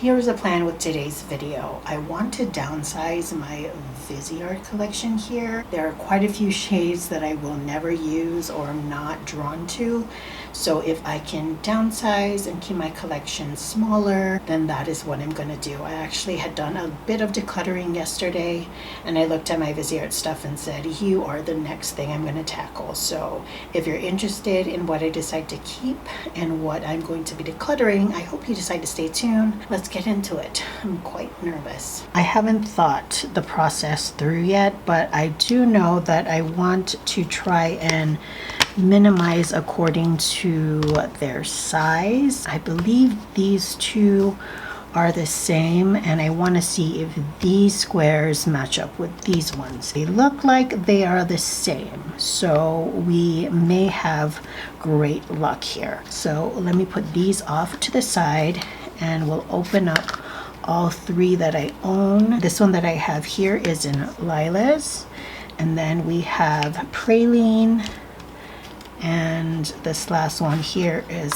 Here's the plan with today's video. I want to downsize my Viseart collection here. There are quite a few shades that I will never use or am not drawn to. So if I can downsize and keep my collection smaller, then that is what I'm gonna do. I actually had done a bit of decluttering yesterday, and I looked at my Viseart stuff and said, you are the next thing I'm gonna tackle. So if you're interested in what I decide to keep and what I'm going to be decluttering, I hope you decide to stay tuned. Let's get into it. I'm quite nervous. I haven't thought the process through yet, but I do know that I want to try and minimize according to their size. I believe these two are the same, and I want to see if these squares match up with these ones. They look like they are the same, so we may have great luck here. So let me put these off to the side and we'll open up all three that I own. This one that I have here is in Lilas, and then we have Praline, and this last one here is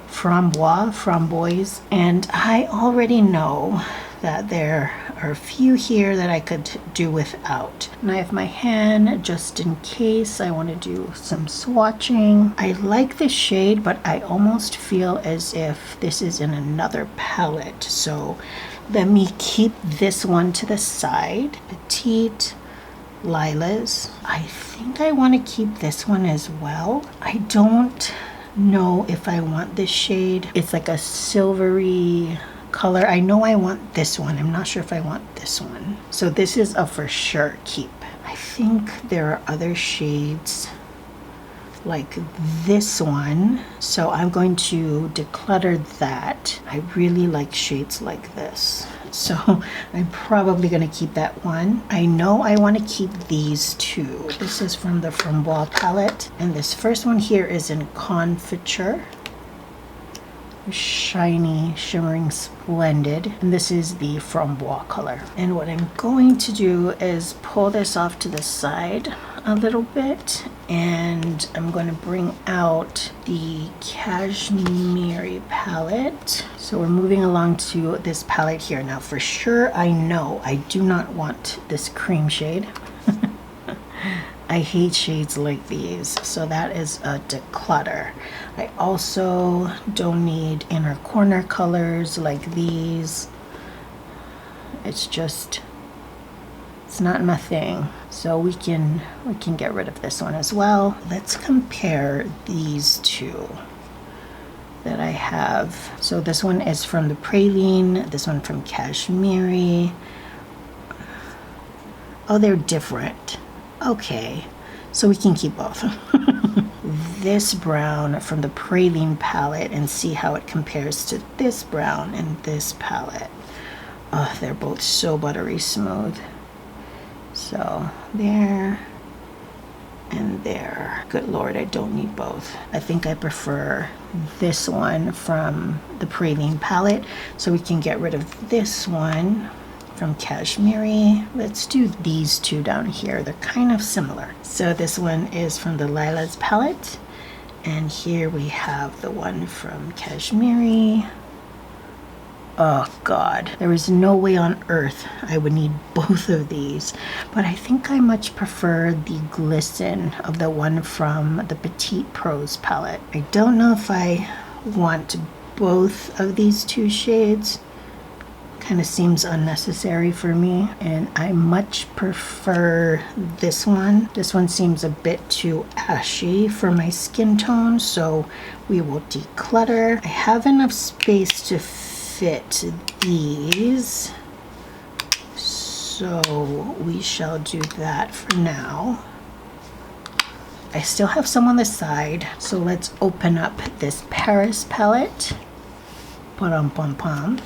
Framboise. And I already know that there are a few here that I could do without. And I have my hand just in case I want to do some swatching. I like this shade, but I almost feel as if this is in another palette. So let me keep this one to the side. Petite Lilas. I think I want to keep this one as well. I don't know if I want this shade. It's like a silvery color. I know I want this one. I'm not sure if I want this one. So this is a for sure keep. I think there are other shades like this one, so I'm going to declutter that. I really like shades like this, so I'm probably going to keep that one. I know I want to keep these two. This is from the Framboise palette, and this first one here is in Confiture. Shiny, shimmering, splendid. And this is the Framboise color. And what I'm going to do is pull this off to the side a little bit, and I'm going to bring out the Cashmere palette. So we're moving along to this palette here. Now for sure I know I do not want this cream shade. I hate shades like these, so that is a declutter. I also don't need inner corner colors like these. It's not my thing. So we can get rid of this one as well. Let's compare these two that I have. So this one is from the Praline, this one from Cashmere. Oh, they're different. Okay, so we can keep both. This brown from the Praline palette, and see how it compares to this brown in this palette. Oh, they're both so buttery smooth. So there and there. Good Lord, I don't need both. I think I prefer this one from the Praline palette, so we can get rid of this one from Cashmere. Let's do these two down here. They're kind of similar. So this one is from the Lilas palette, and here we have the one from Cashmere. Oh God, there is no way on earth I would need both of these, but I think I much prefer the glisten of the one from the Petite Prose palette. I don't know if I want both of these two shades. Kind of seems unnecessary for me, and I much prefer this one. This one seems a bit too ashy for my skin tone, so we will declutter. I have enough space to fit these, so we shall do that for now. I still have some on the side, so let's open up this Paris palette. Pom-pom-pom.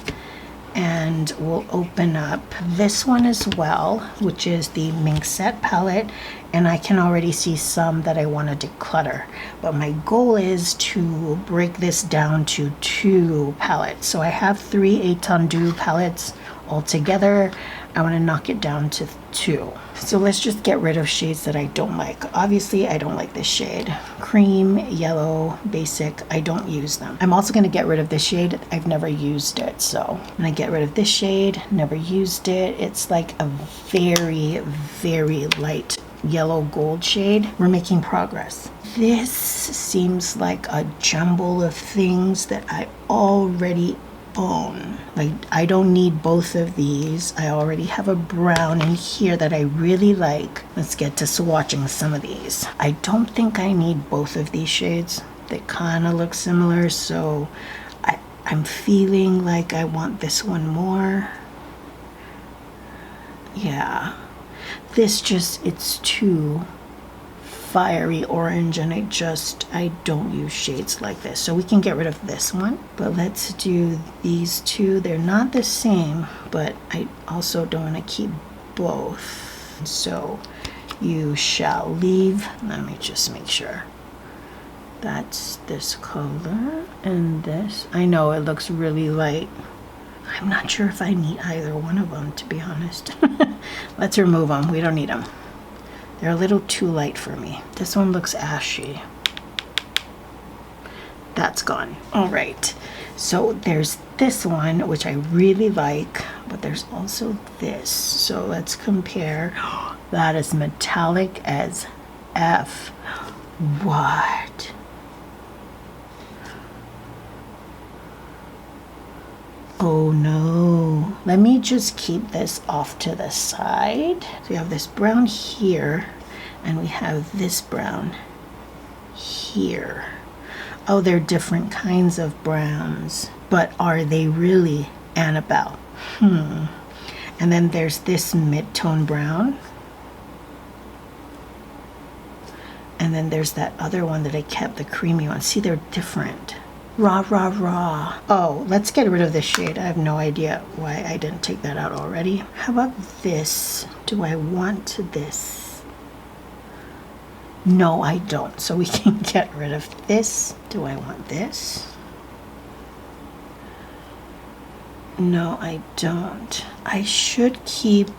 And we'll open up this one as well, which is the Minxette palette, and I can already see some that I want to declutter, but my goal is to break this down to 2 palettes. So I have 3 Étendue palettes altogether. I want to knock it down to 2. So let's just get rid of shades that I don't like. Obviously, I don't like this shade. Cream, yellow, basic, I don't use them. I'm also going to get rid of this shade. I've never used it. So I'm going to get rid of this shade, never used it. It's like a very, very light yellow gold shade. We're making progress. This seems like a jumble of things that I already own. Like, I don't need both of these. I already have a brown in here that I really like. Let's get to swatching some of these. I don't think I need both of these shades. They kind of look similar, so I'm feeling like I want this one more. Yeah. This just, it's too fiery orange, and I don't use shades like this. So we can get rid of this one, but let's do these two. They're not the same, but I also don't want to keep both. So you shall leave. Let me just make sure. That's this color and this. I know it looks really light. I'm not sure if I need either one of them, to be honest. Let's remove them. We don't need them. They're a little too light for me. This one looks ashy. That's gone. All right. So there's this one, which I really like, but there's also this. So let's compare. That is metallic as F. What? Oh no. Let me just keep this off to the side. So we have this brown here, and we have this brown here. Oh, they're different kinds of browns, but are they really, Annabelle? And then there's this mid-tone brown. And then there's that other one that I kept, the creamy one. See, they're different. Rah, rah, rah. Oh, let's get rid of this shade. I have no idea why I didn't take that out already. How about this? Do I want this? No, I don't. So we can get rid of this. Do I want this? No, I don't. I should keep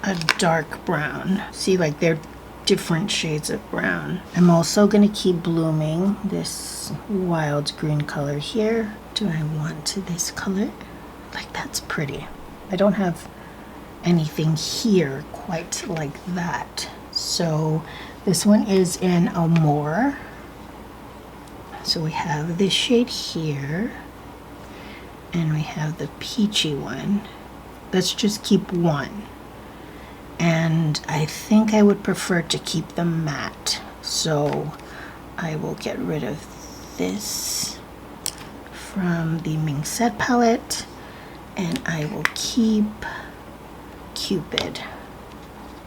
a dark brown. See, like they're different shades of brown. I'm also going to keep blooming this wild green color here. Do I want this color? Like, that's pretty. I don't have anything here quite like that. So this one is in Amore. So we have this shade here, and we have the peachy one. Let's just keep one. And I think I would prefer to keep them matte. So I will get rid of this from the Ming Set palette, and I will keep Cupid.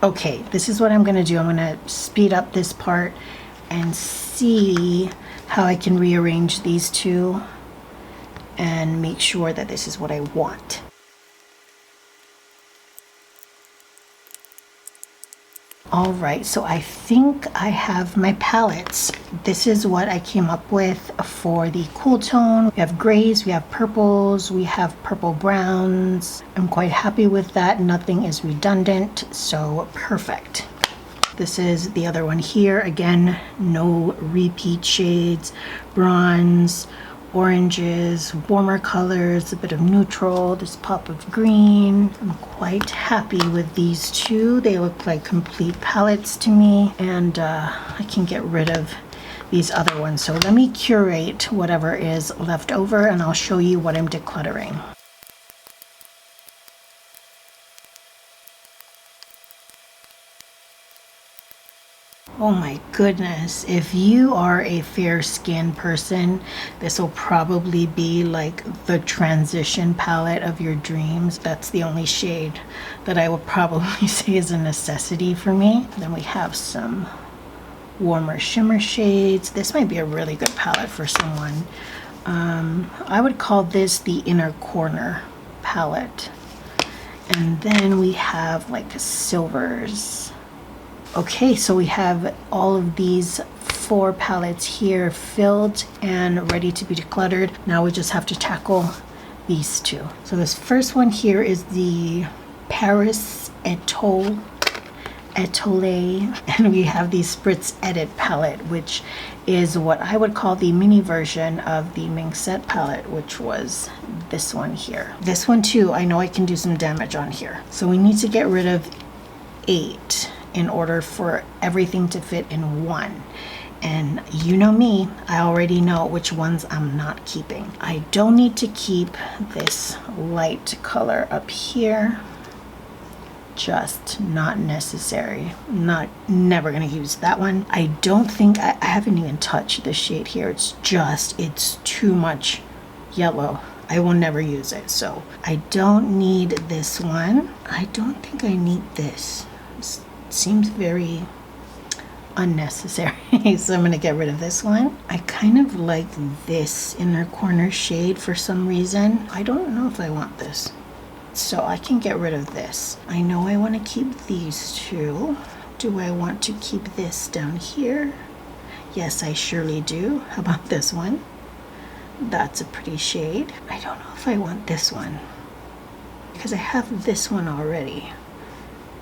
Okay, this is what I'm gonna do. I'm gonna speed up this part and see how I can rearrange these two and make sure that this is what I want. All right, so I think I have my palettes. This is what I came up with for the cool tone. We have grays, we have purples, we have purple browns. I'm quite happy with that. Nothing is redundant, so perfect. This is the other one here. Again, no repeat shades, bronze, oranges, warmer colors, a bit of neutral, this pop of green. I'm quite happy with these two. They look like complete palettes to me, and I can get rid of these other ones. So let me curate whatever is left over, and I'll show you what I'm decluttering. Oh my goodness, if you are a fair-skinned person, this will probably be like the transition palette of your dreams. That's the only shade that I would probably say is a necessity for me. Then we have some warmer shimmer shades. This might be a really good palette for someone. I would call this the inner corner palette. And then we have like silvers. Okay, so we have all of these 4 palettes here filled and ready to be decluttered. Now we just have to tackle these two. So this first one here is the Paris Etole, and we have the Spritz Edit palette, which is what I would call the mini version of the Ming Set palette, which was this one here. This one too, I know I can do some damage on here. So we need to get rid of 8 in order for everything to fit in one. And you know me, I already know which ones I'm not keeping. I don't need to keep this light color up here. Just not necessary. Never gonna use that one. I don't think, I haven't even touched this shade here. It's too much yellow. I will never use it. So I don't need this one. I don't think I need this. It seems very unnecessary. So I'm gonna get rid of this one. I kind of like this inner corner shade for some reason. I don't know if I want this. So I can get rid of this. I know I want to keep these two. Do I want to keep this down here? Yes, I surely do. How about this one? That's a pretty shade. I don't know if I want this one because I have this one already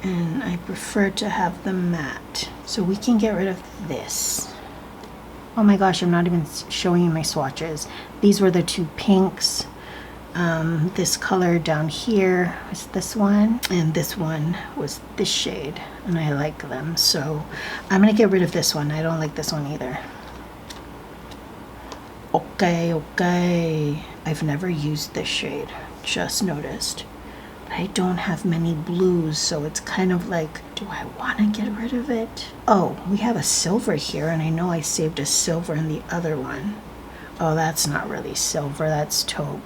and I prefer to have the matte. So we can get rid of this. Oh my gosh, I'm not even showing you my swatches. These were the 2 pinks. This color down here is this one, and this one was this shade, and I like them. So I'm gonna get rid of this one. I don't like this one either. Okay. I've never used this shade, just noticed. I don't have many blues, so it's kind of like, do I want to get rid of it? Oh, we have a silver here, and I know I saved a silver in the other one. Oh, that's not really silver, that's taupe.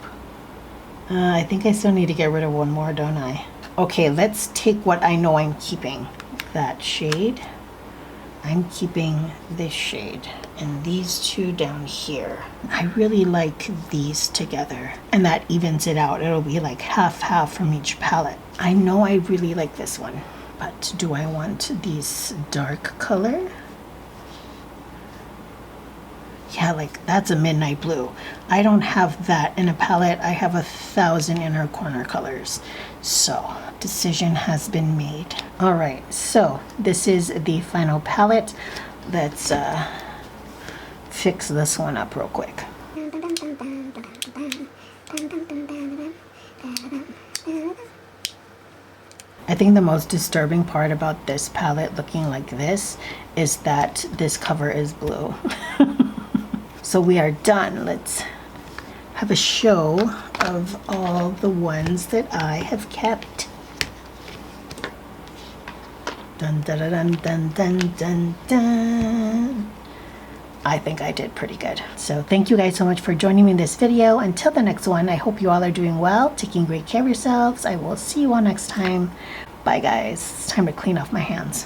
I think I still need to get rid of one more, don't I? Okay, let's take what I know I'm keeping. That shade. I'm keeping this shade. And these 2 down here. I really like these together. And that evens it out. It'll be like half-half from each palette. I know I really like this one. But do I want this dark color? Yeah, like that's a midnight blue. I don't have that in a palette. I have 1,000 inner corner colors. So decision has been made. All right, so this is the final palette. Let's fix this one up real quick. I think the most disturbing part about this palette looking like this is that this cover is blue. So we are done. Let's have a show of all the ones that I have kept. Dun dun dun dun dun dun dun. I think I did pretty good. So thank you guys so much for joining me in this video. Until the next one, I hope you all are doing well, taking great care of yourselves. I will see you all next time. Bye guys. It's time to clean off my hands.